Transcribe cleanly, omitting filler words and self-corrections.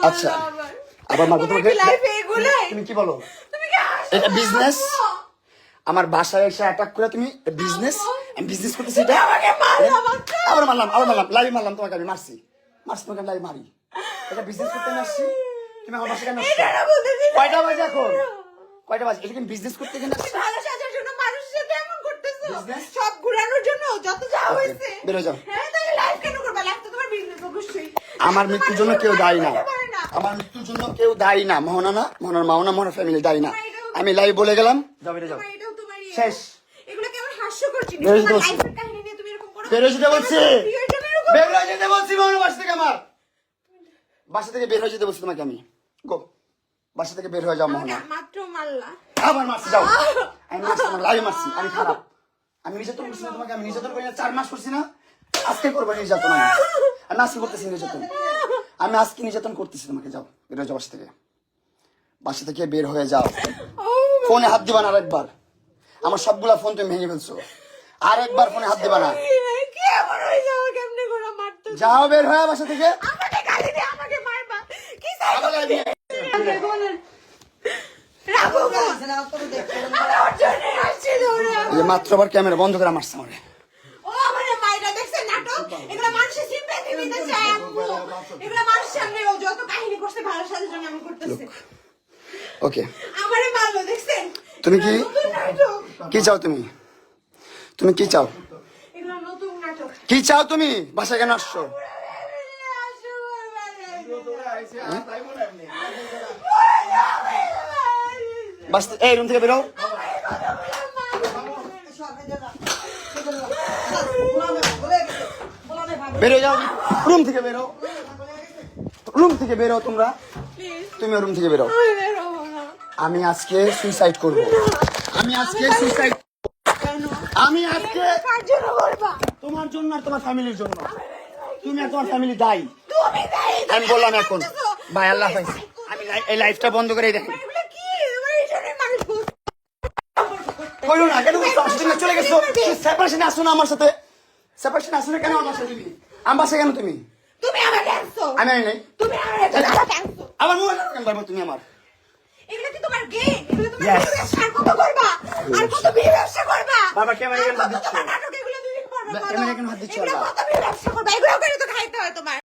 আচ্ছা আবার মারবো তোমাকে? তুমি কি বলো? এটা বিজনেস? আমার বাসায় এসে অ্যাটাক করে তুমি বিজনেস? আমি বিজনেস করতেছি এটা? আবার মারলাম লাইভ মারলাম তোমাকে, আমি মারছি তোমাকে, আমি লাইভ মারি। এটা বিজনেস করতে আমি আসছি, তুমি আমার বাসায় কেন আসছো? কয়টা বাজে এখন? কয়টা বাজে? এটা কি বিজনেস করতে কেন আসছি? ভালো সাজার জন্য মানুষের সাথে এমন করতেছো, সব ঘোরানোর জন্য যত যা হইছে। বেরো যাও। হ্যাঁ তাহলে লাইভ কেন করবা? লাইভ তো তোমার বিজনেস অবশ্যই। আমার মৃত্যুর জন্য কেউ দায়ী না, আমার মৃত্যুর জন্য কেউ দায়ী না। মোহনা না, মোহনার মাওনা, মোহনার ফ্যামিলি দায়ী না। আমি লাইভ বলে গেলাম, যাও বেরো যাও। এটাও তোমারই শেষ। এগুলো কেমন হাস্যকর জিনিস? বেরো তোমার যেতে বলছি, লাইফের কাহিনী নিয়ে তুমি এরকম করো? বেরো যেতে বলছি, প্রিয়জন এরকম বেরো যেতে বলছি। মোহনা বাসা থেকে, আমার বাসা থেকে বের হয়ে যেতে বলছি তোমাকে আমি। গো, বাসা থেকে বের হয়ে যাও মোহনা। মাত্র মারলা। আবার মারছি, যাও। আমি মারছি তোমাকে, লাইভ মারছি। আমি খারাপ, আমি নির্যাতন করছি না তোমাকে, আমি নির্যাতন করি না। 4 মাস করছি না, আজকে করবো নির্যাতন। আমি আজকে করতেছি নির্যাতন, আমি আজকে নির্যাতন করতেছি তোমাকে। যাও, বের হয়ে যাও বাসা থেকে, বাসা থেকে বের হয়ে যাও। ফোনে হাত দিবা না আরেকবার, আমার সবগুলা ফোন তুমি ভেঙে ফেলছো। আরেকবার ফোনে হাত দিবা না। কি এমন হয়ে যাও? কেমনে করে মারতে? যাও বের হয়ে বাসা থেকে। আমাকে গালি দিয়ে আমাকে মারবা? কি আবার লাইভ নিয়ে- এই যে মাত্র আবার ক্যামেরা বন্ধ করে মারছে আমারে। ও আমার মাইরা দেখছে নাটক, এগুলা মানুষের সিম্প্যাথি নিতে চায় আম্মু। এগুলা মানুষের সামনে ও যত কাহিনী করছে ভালো সাজার জন্য আমি করতেছি। ওকে, আমারে ভালো দেখছেন? তুমি কি নতুন নাটক, কি চাও? তুমি তুমি কি চাও? এগুলা নতুন নাটক। কি চাও তুমি? বাসায় কেন আসছো? বাস- এই রুম থেকে বেরো, বেরো যাও, রুম থেকে বেরো, রুম থেকে বেরো। তোমরা, তুমি রুম থেকে বেরো। আমি আজকে সুইসাইড করব, আমি আজকে সুইসাইড, আমি আজকে কার জন্য করবা? তোমার জন্য আর তোমার ফ্যামিলির জন্য। তুমি আর তোমার ফ্যামিলি দায়ী। তুমি দায়ী। আমি বললাম এখন ভাই, আল্লাহ হাফেজ। আমি এই লাইফটা বন্ধ করে দেখেন। এগুলা কি? আমার এই জন্য মানুষ বলছে। কইলো না কেন? বুঝছো আমার সাথে চলে গেছো, সেপারেশনে আসো না আমার সাথে। সেপারেশনে আসো না কেন আমার সাথে? তুমি আমার বাসায় কেন? তুমি তুমি আমাকে আনছো। আমি আনি নাই। তুমি আমাকে আনছো। আমার মোবাইল কেন পারবো তুমি আমার? এগুলো কি তোমার গেম? এগুলো তোমার Yes. ব্যবসা? আর কত করবা? আর কত বিয়ে ব্যবসা করবা? বাবা ক্যামেরা কেন হাত আর কত দিচ্ছ? তোমার নাটক এগুলো তুমি করবা? ক্যামেরা কেন হাত দিচ্ছ? এগুলো বাবা কত বিয়ে ব্যবসা করবা? এগুলো করে তো খাইতে হয় তোমার।